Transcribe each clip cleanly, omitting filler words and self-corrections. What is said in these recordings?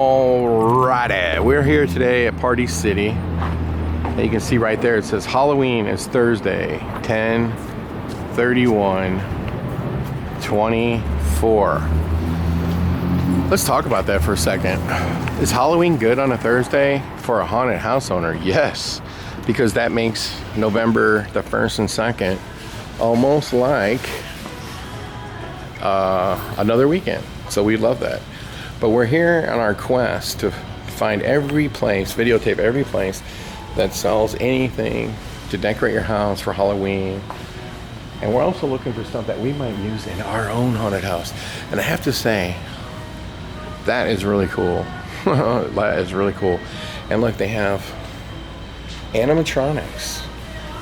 Alrighty, we're here today at Party City. And you can see right there it says Halloween is Thursday, 10/31/24. Let's talk about that for a second. Is Halloween good on a Thursday for a haunted house owner? Yes, because that makes November the 1st and 2nd almost like another weekend. So we love that. But we're here on our quest to find every place, videotape every place that sells anything to decorate your house for Halloween. And we're also looking for stuff that we might use in our own haunted house. And I have to say, that is really cool. That is really cool. And look, they have animatronics,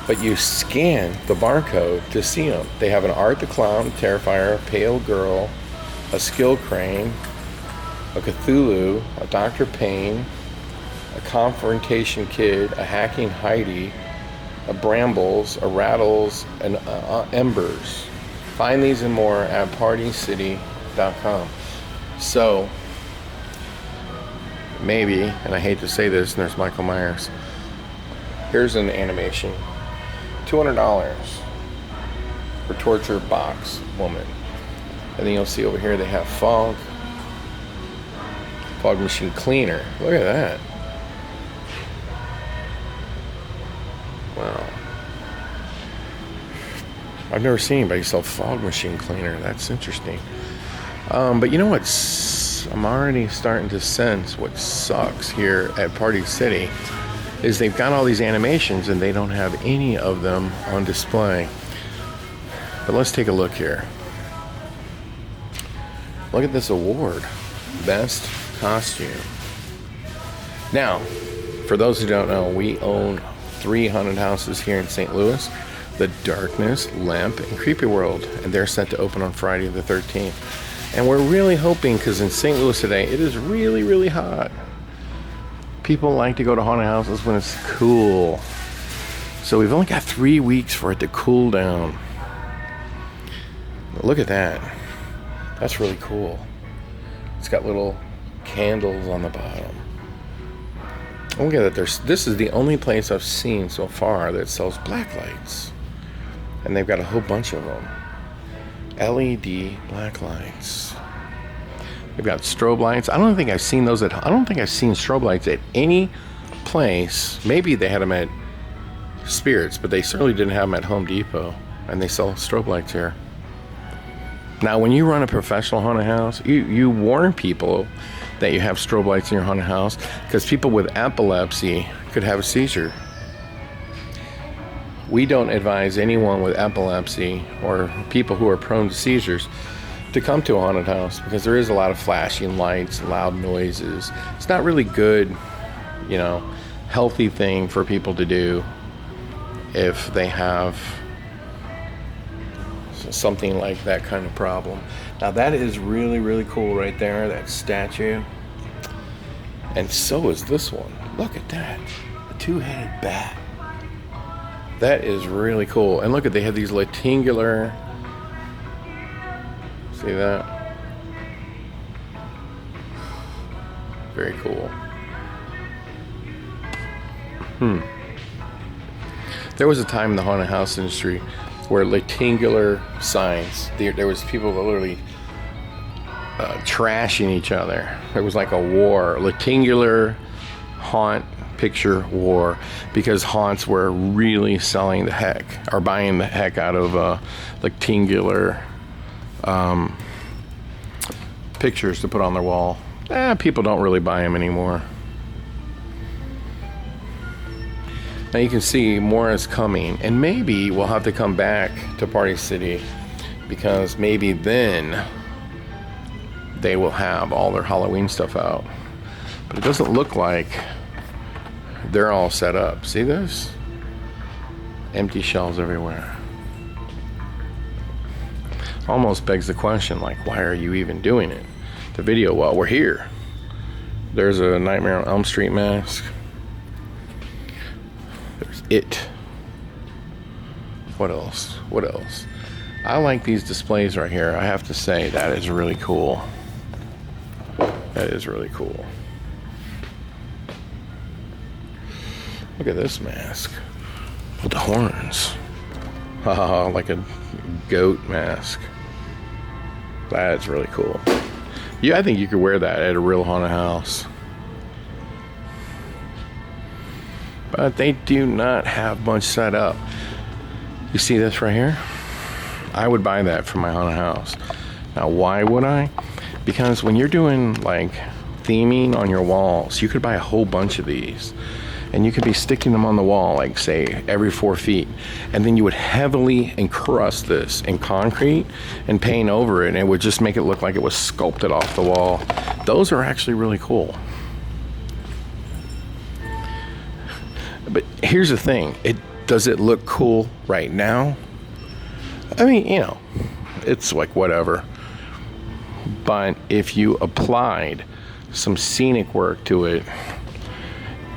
but you scan the barcode to see them. They have an Art the Clown, Terrifier, a Pale Girl, a Skill Crane, a Cthulhu, a Dr. Payne, a Confrontation Kid, a Hacking Heidi, a Brambles, a Rattles, and Embers. Find these and more at partycity.com. So, maybe, and I hate to say this, and there's Michael Myers. Here's an animation. $200 for Torture Box Woman. And then you'll see over here they have Fog Machine Cleaner. Look at that. Wow. I've never seen anybody sell Fog Machine Cleaner. That's interesting. But you know what's, I'm already starting to sense what sucks here at Party City is they've got all these animations and they don't have any of them on display. But let's take a look here. Look at this award. Best Costume. Now, for those who don't know, we own 3 haunted houses here in St. Louis: the Darkness, Lamp, and Creepy World, and they're set to open on Friday the 13th. And we're really hoping, because in St. Louis today, it is really, really hot. People like to go to haunted houses when it's cool. So we've only got 3 weeks for it to cool down. Look at that. That's really cool. It's got little candles on the bottom. Look at that. This is the only place I've seen so far that sells black lights. And they've got a whole bunch of them. LED black lights. They've got strobe lights. I don't think I've seen strobe lights at any place. Maybe they had them at Spirits, but they certainly didn't have them at Home Depot. And they sell strobe lights here. Now, when you run a professional haunted house, you warn people that you have strobe lights in your haunted house because people with epilepsy could have a seizure. We don't advise anyone with epilepsy or people who are prone to seizures to come to a haunted house because there is a lot of flashing lights, loud noises. It's not really good, healthy thing for people to do if they have something like that kind of problem. Now that is really, really cool right there, that statue. And so is this one. Look at that. A 2-headed bat. That is really cool. And look at, they have these lenticular. See that? Very cool. There was a time in the haunted house industry where lenticular signs, there was people literally trashing each other. It was like a war, lenticular haunt picture war, because haunts were really selling the heck, or buying the heck out of lenticular pictures to put on their wall. People don't really buy them anymore. Now you can see more is coming, and maybe we'll have to come back to Party City because maybe then they will have all their Halloween stuff out. But it doesn't look like they're all set up. See this? Empty shelves everywhere. Almost begs the question, like, why are you even doing it? The video while we're here. There's a Nightmare on Elm Street mask. There's it. What else? I like these displays right here. I have to say, that is really cool. That is really cool. Look at this mask with the horns. Haha, like a goat mask. That's really cool. Yeah, I think you could wear that at a real haunted house. But they do not have much set up. You see this right here? I would buy that for my haunted house. Now, why would I? Because when you're doing like theming on your walls, you could buy a whole bunch of these. And you could be sticking them on the wall, like say every 4 feet. And then you would heavily encrust this in concrete and paint over it. And it would just make it look like it was sculpted off the wall. Those are actually really cool. But here's the thing. Does it look cool right now? I mean, you know, it's like whatever. But if you applied some scenic work to it,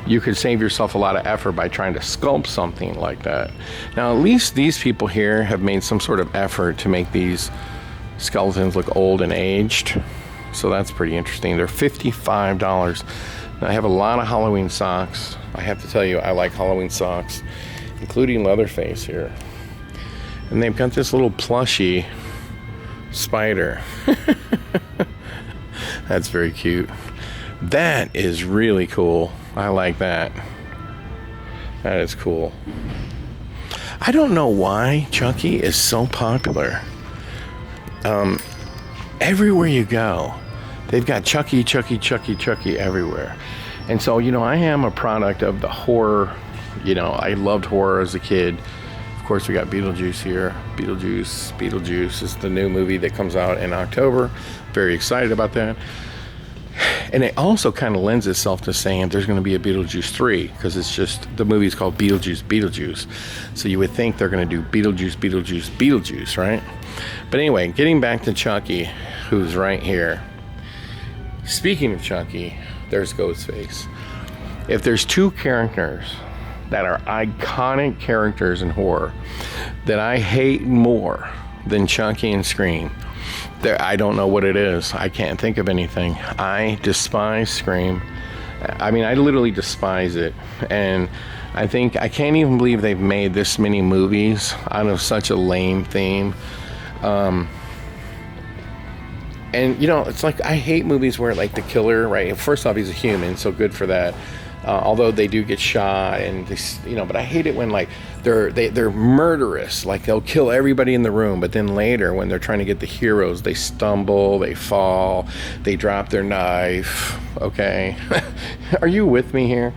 you could save yourself a lot of effort by trying to sculpt something like that. Now, at least these people here have made some sort of effort to make these skeletons look old and aged. So that's pretty interesting. They're $55. Now, I have a lot of Halloween socks. I have to tell you, I like Halloween socks, including Leatherface here. And they've got this little plushy spider. That's very cute. That is really cool. I like that. That is cool. I don't know why Chucky is so popular. Everywhere you go, they've got Chucky, Chucky, Chucky, Chucky everywhere. And so, you know, I am a product of the horror. You know, I loved horror as a kid. Of course, we got Beetlejuice here. Beetlejuice is the new movie that comes out in October. Very excited about that. And it also kind of lends itself to saying there's going to be a Beetlejuice 3, because it's just, the movie's called Beetlejuice. So you would think they're going to do Beetlejuice, right? But anyway, getting back to Chucky, who's right here. Speaking of Chucky, there's Ghostface. If there's two characters that are iconic characters in horror that I hate more than Chucky and Scream, I don't know what it is. I can't think of anything. I despise Scream. I mean, I literally despise it. And I can't even believe they've made this many movies out of such a lame theme. And, you know, it's like, I hate movies where, like, the killer, right? First off, he's a human, so good for that. Although they do get shot, and they, you know, but I hate it when like they're murderous, like they'll kill everybody in the room, but then later when they're trying to get the heroes, they stumble, they fall, they drop their knife. Okay, are you with me here?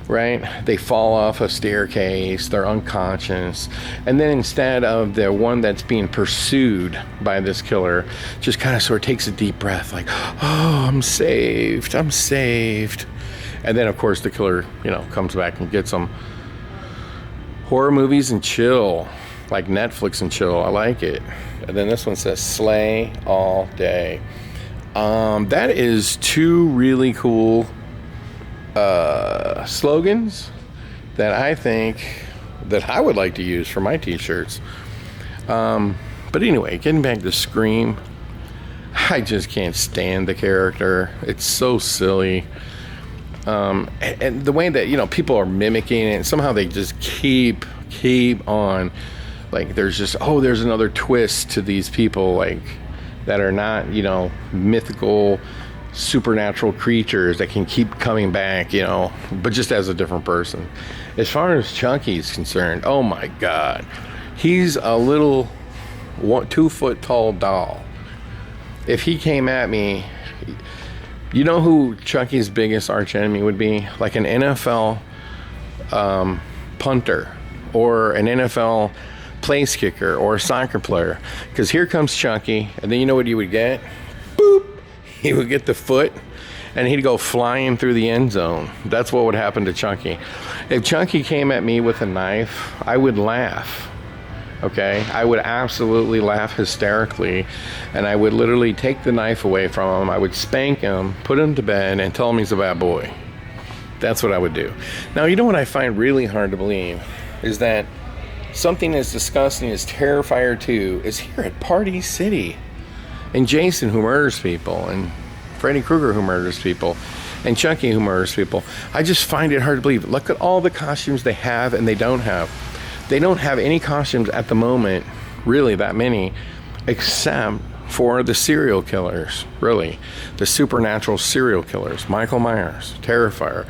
Right? They fall off a staircase, they're unconscious, and then instead of the one that's being pursued by this killer, just kind of sort of takes a deep breath, like, oh, I'm saved. And then, of course, the killer, you know, comes back and gets them. Horror movies and chill, like Netflix and chill. I like it. And then this one says slay all day. That is two really cool slogans that I think that I would like to use for my t-shirts. But anyway, getting back to Scream, I just can't stand the character. It's so silly. And the way that, you know, people are mimicking it, and somehow they just keep on, like, there's another twist to these people, like, that are not, you know, mythical supernatural creatures that can keep coming back, you know, but just as a different person. As far as Chucky's concerned, oh my God, he's a little 2 foot tall doll. If he came at me, you know who Chucky's biggest archenemy would be? Like an NFL punter, or an NFL place kicker, or a soccer player. Because here comes Chucky, and then you know what you would get? Boop! He would get the foot, and he'd go flying through the end zone. That's what would happen to Chucky. If Chucky came at me with a knife, I would laugh. Okay, I would absolutely laugh hysterically, and I would literally take the knife away from him. I would spank him, put him to bed, and tell him he's a bad boy. That's what I would do. Now, you know what I find really hard to believe is that something as disgusting as Terrifier 2 is here at Party City, and Jason, who murders people, and Freddy Krueger, who murders people, And Chucky, who murders people. I just find it hard to believe. Look at all the costumes they have and they don't have. They don't have any costumes at the moment, really that many, except for the serial killers, really. The supernatural serial killers. Michael Myers, Terrifier,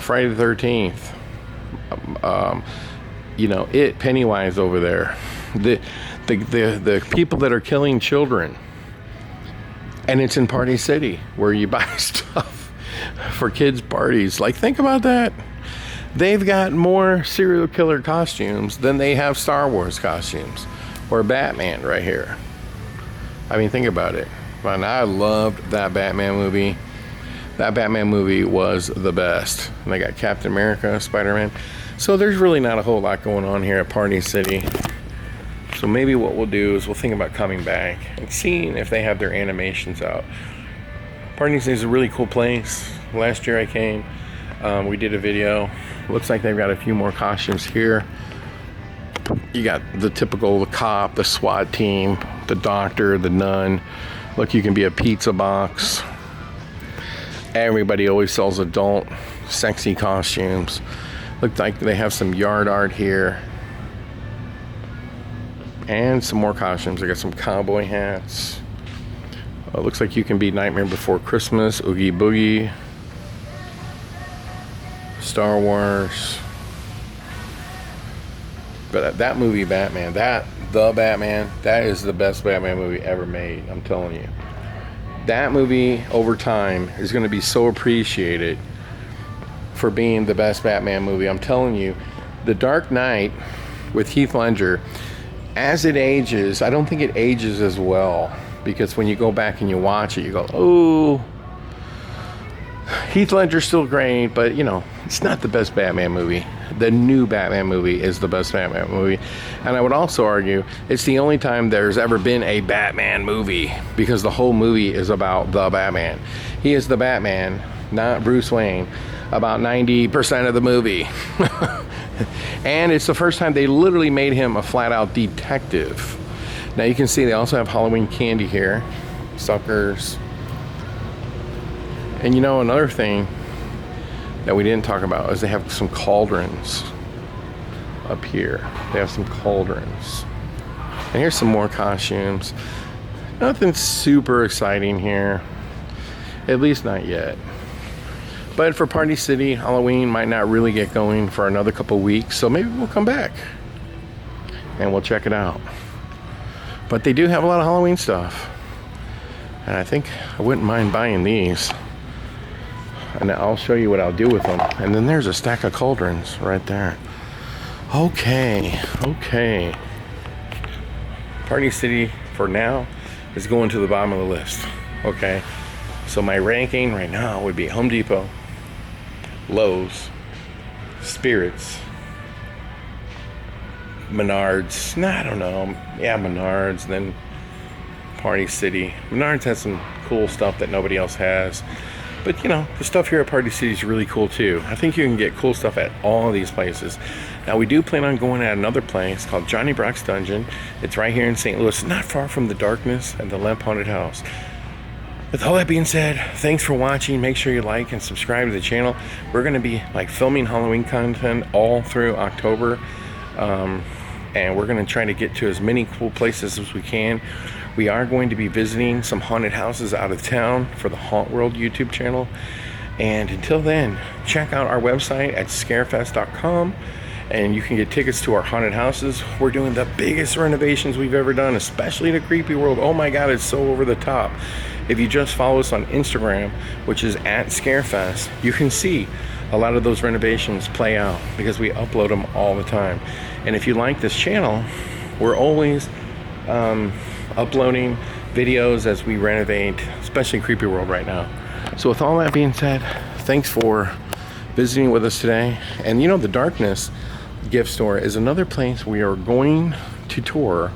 Friday the 13th, Pennywise over there. The people that are killing children. And it's in Party City, where you buy stuff for kids' parties. Like, think about that. They've got more serial killer costumes than they have Star Wars costumes. Or Batman right here. I mean, think about it. And I loved that Batman movie. That Batman movie was the best. And they got Captain America, Spider-Man. So there's really not a whole lot going on here at Party City. So maybe what we'll do is we'll think about coming back and seeing if they have their animations out. Party City is a really cool place. Last year I came, we did a video. Looks like they've got a few more costumes here. You got the typical cop, the SWAT team, the doctor, the nun. Look, you can be a pizza box. Everybody always sells adult, sexy costumes. Looks like they have some yard art here. And some more costumes. I got some cowboy hats. Looks like you can be Nightmare Before Christmas, Oogie Boogie, Star Wars. But that movie, Batman, that is the best Batman movie ever made. I'm telling you. That movie, over time, is going to be so appreciated for being the best Batman movie. I'm telling you, The Dark Knight with Heath Ledger, as it ages, I don't think it ages as well, because when you go back and you watch it, you go, oh, Heath Ledger's still great, but it's not the best Batman movie. The new Batman movie is the best Batman movie. And I would also argue it's the only time there's ever been a Batman movie, because the whole movie is about the Batman. He is the Batman, not Bruce Wayne, about 90% of the movie. And it's the first time they literally made him a flat-out detective. Now you can see they also have Halloween candy here. Suckers. And another thing that we didn't talk about is they have some cauldrons up here. They have some cauldrons. And here's some more costumes. Nothing super exciting here. At least not yet. But for Party City, Halloween might not really get going for another couple weeks, so maybe we'll come back and we'll check it out. But they do have a lot of Halloween stuff, and I think I wouldn't mind buying these. And I'll show you what I'll do with them. And then there's a stack of cauldrons right there. Okay. Party City, for now, is going to the bottom of the list. Okay. So my ranking right now would be Home Depot, Lowe's, Spirits, Menards. I don't know. Yeah, Menards, then Party City. Menards has some cool stuff that nobody else has. But the stuff here at Party City is really cool too. I think you can get cool stuff at all of these places. Now we do plan on going at another place called Johnny Brock's Dungeon. It's right here in St. Louis, not far from the Darkness and the Lamp Haunted House. With all that being said, thanks for watching. Make sure you like and subscribe to the channel. We're going to be filming Halloween content all through October. And we're going to try to get to as many cool places as we can. We are going to be visiting some haunted houses out of town for the Haunt World YouTube channel. And until then, check out our website at scarefest.com. And you can get tickets to our haunted houses. We're doing the biggest renovations we've ever done, especially the Creepy World. Oh my God, it's so over the top. If you just follow us on Instagram, which is at Scarefest, you can see a lot of those renovations play out because we upload them all the time. And if you like this channel, we're always uploading videos as we renovate, especially Creepy World right now. So with all that being said, thanks for visiting with us today. And the Darkness gift store is another place we are going to tour,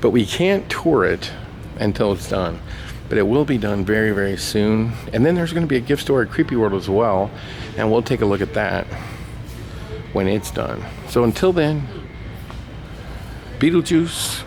but we can't tour it until it's done. But it will be done very, very soon. And then there's going to be a gift store at Creepy World as well, and we'll take a look at that when it's done. So until then, Beetlejuice.